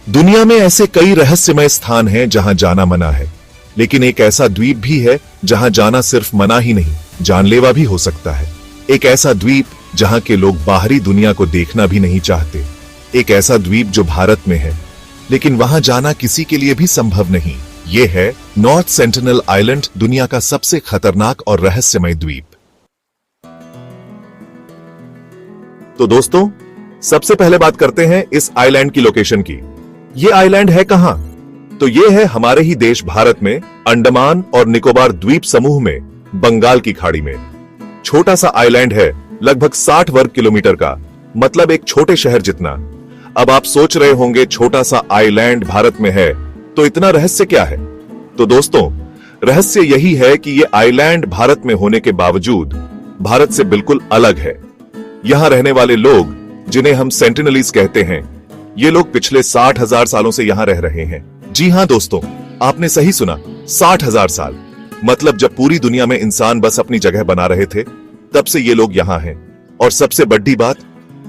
दुनिया में ऐसे कई रहस्यमय स्थान हैं जहां जाना मना है, लेकिन एक ऐसा द्वीप भी है जहां जाना सिर्फ मना ही नहीं, जानलेवा भी हो सकता है। एक ऐसा द्वीप जहां के लोग बाहरी दुनिया को देखना भी नहीं चाहते। एक ऐसा द्वीप जो भारत में है, लेकिन वहां जाना किसी के लिए भी संभव नहीं। यह है नॉर्थ सेंटिनल आइलैंड, दुनिया का सबसे खतरनाक और रहस्यमय द्वीप। तो दोस्तों, सबसे पहले बात करते हैं इस आइलैंड की लोकेशन की। ये आइलैंड है कहां? तो ये है हमारे ही देश भारत में, अंडमान और निकोबार द्वीप समूह में, बंगाल की खाड़ी में। छोटा सा आइलैंड है, लगभग 60 वर्ग किलोमीटर का, मतलब एक छोटे शहर जितना। अब आप सोच रहे होंगे, छोटा सा आइलैंड भारत में है तो इतना रहस्य क्या है? तो दोस्तों, रहस्य यही है कि ये आइलैंड भारत में होने के बावजूद भारत से बिल्कुल अलग है। यहां रहने वाले लोग, जिन्हें हम सेंटिनलीज कहते हैं, ये लोग पिछले 60,000 सालों से यहां रह रहे हैं। जी हां दोस्तों, आपने सही सुना, 60,000 साल। मतलब जब पूरी दुनिया में इंसान बस अपनी जगह बना रहे थे, तब से ये लोग यहां हैं। और सबसे बड़ी बात,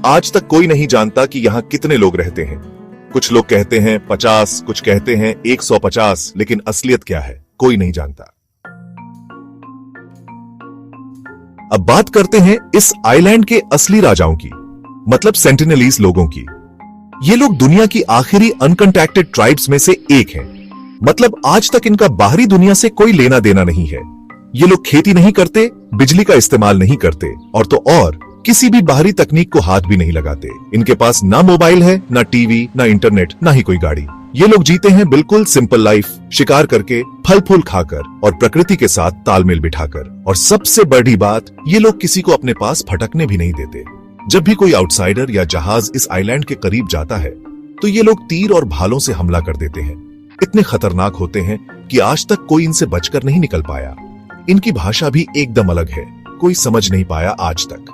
आज तक कोई नहीं जानता कि यहां कितने लोग रहते हैं। कुछ लोग कहते हैं 50, कुछ कहते हैं 150, लेकिन असलियत क्या है कोई नहीं जानता। अब बात करते हैं इस आइलैंड के असली राजाओं की, मतलब सेंटिनलीज लोगों की। ये लोग दुनिया की आखिरी अनकंटैक्टेड ट्राइब्स में से एक हैं। मतलब आज तक इनका बाहरी दुनिया से कोई लेना देना नहीं है। ये लोग खेती नहीं करते, बिजली का इस्तेमाल नहीं करते, और किसी भी बाहरी तकनीक को हाथ भी नहीं लगाते। इनके पास ना मोबाइल है, ना टीवी, ना इंटरनेट, ना ही कोई गाड़ी। ये लोग जीते हैं बिल्कुल सिंपल लाइफ, शिकार करके, फल फूल खाकर और प्रकृति के साथ तालमेल बिठाकर। और सबसे बड़ी बात, ये लोग किसी को अपने पास फटकने भी नहीं देते। जब भी कोई आउटसाइडर या जहाज इस आइलैंड के करीब जाता है, तो ये लोग तीर और भालों से हमला कर देते हैं। इतने खतरनाक होते हैं कि आज तक कोई इनसे बचकर नहीं निकल पाया। इनकी भाषा भी एकदम अलग है, कोई समझ नहीं पाया आज तक।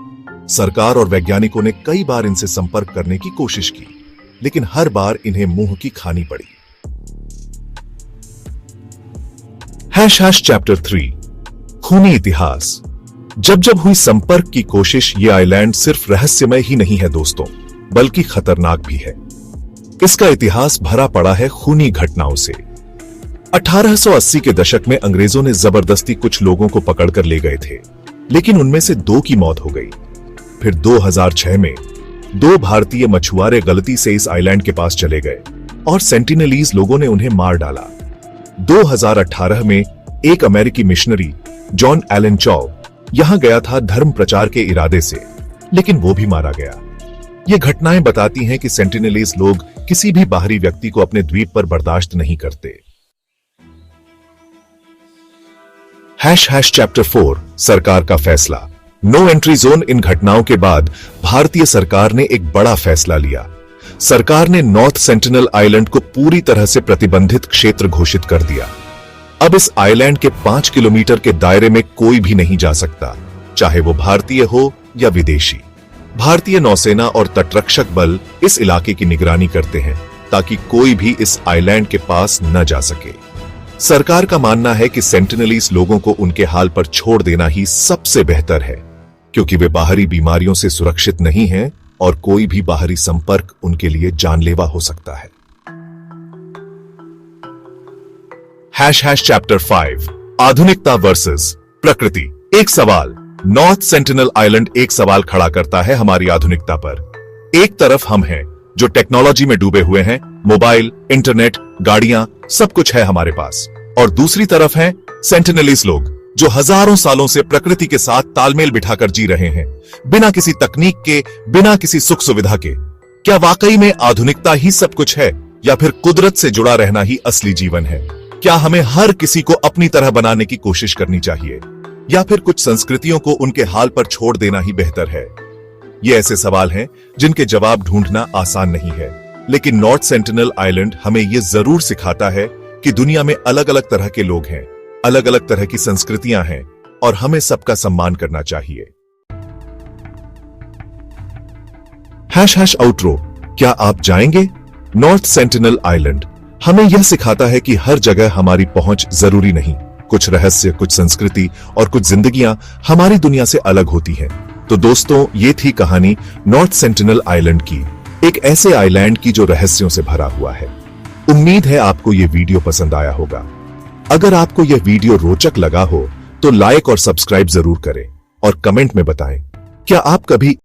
सरकार और वैज्ञानिकों ने कई बार इनसे संपर्क करने की कोशिश की, लेकिन हर बार इन्हें मुंह की खानी पड़ी। चैप्टर 3, खूनी इतिहास। जब हुई संपर्क की कोशिश, ये आइलैंड सिर्फ रहस्यमय ही नहीं है दोस्तों, बल्कि खतरनाक भी है। इसका इतिहास भरा पड़ा है खूनी घटनाओं से। 1880 के दशक में अंग्रेजों ने जबरदस्ती कुछ लोगों को पकड़कर ले गए थे, लेकिन उनमें से 2 की मौत हो गई। फिर 2006 में 2 भारतीय मछुआरे गलती से इस आइलैंड के पास चले गए और सेंटिनलीज लोगों ने उन्हें मार डाला। 2018 में एक अमेरिकी मिशनरी जॉन एलन चॉ यहां गया था धर्म प्रचार के इरादे से, लेकिन वो भी मारा गया। ये घटनाएं बताती हैं कि सेंटिनलीज लोग किसी भी बाहरी व्यक्ति को अपने द्वीप पर बर्दाश्त नहीं करते। चैप्टर 4, सरकार का फैसला। No entry zone. इन घटनाओं के बाद भारतीय सरकार ने एक बड़ा फैसला लिया। सरकार ने नॉर्थ सेंटिनल आइलैंड को पूरी तरह से प्रतिबंधित क्षेत्र घोषित कर दिया। अब इस आइलैंड के 5 किलोमीटर के दायरे में कोई भी नहीं जा सकता, चाहे वो भारतीय हो या विदेशी। भारतीय नौसेना और तटरक्षक बल इस इलाके की निगरानी करते हैं ताकि कोई भी इस आइलैंड के पास न जा सके। सरकार का मानना है कि सेंटिनलीज लोगों को उनके हाल पर छोड़ देना ही सबसे बेहतर है, क्योंकि वे बाहरी बीमारियों से सुरक्षित नहीं हैं और कोई भी बाहरी संपर्क उनके लिए जानलेवा हो सकता है। चैप्टर 5, आधुनिकता वर्सेस प्रकृति। एक सवाल, नॉर्थ सेंटिनल आइलैंड एक सवाल खड़ा करता है हमारी आधुनिकता पर। एक तरफ हम हैं जो टेक्नोलॉजी में डूबे हुए हैं, मोबाइल, इंटरनेट, गाड़ियां, सब कुछ है हमारे पास, और दूसरी तरफ हैं सेंटिनलीज लोग जो हजारों सालों से प्रकृति के साथ तालमेल बिठाकर जी रहे हैं, बिना किसी तकनीक के, बिना किसी सुख सुविधा के। क्या वाकई में आधुनिकता ही सब कुछ है, या फिर कुदरत से जुड़ा रहना ही असली जीवन है? क्या हमें हर किसी को अपनी तरह बनाने की कोशिश करनी चाहिए, या फिर कुछ संस्कृतियों को उनके हाल पर छोड़ देना ही बेहतर है? ये ऐसे सवाल हैं जिनके जवाब ढूंढना आसान नहीं है, लेकिन नॉर्थ सेंटिनल आइलैंड हमें यह जरूर सिखाता है कि दुनिया में अलग अलग तरह के लोग हैं, अलग अलग तरह की संस्कृतियां हैं, और हमें सबका सम्मान करना चाहिए। आउटरो। क्या आप जाएंगे? नॉर्थ सेंटिनल आइलैंड हमें यह सिखाता है कि हर जगह हमारी पहुंच जरूरी नहीं। कुछ रहस्य, कुछ संस्कृति और कुछ जिंदगियां हमारी दुनिया से अलग होती हैं। तो दोस्तों, ये थी कहानी नॉर्थ सेंटिनल आइलैंड की। एक ऐसे आइलैंड की जो रहस्यों से भरा हुआ है। उम्मीद है आपको यह वीडियो पसंद आया होगा। अगर आपको यह वीडियो रोचक लगा हो तो लाइक और सब्सक्राइब जरूर करें और कमेंट में बताएं, क्या आप कभी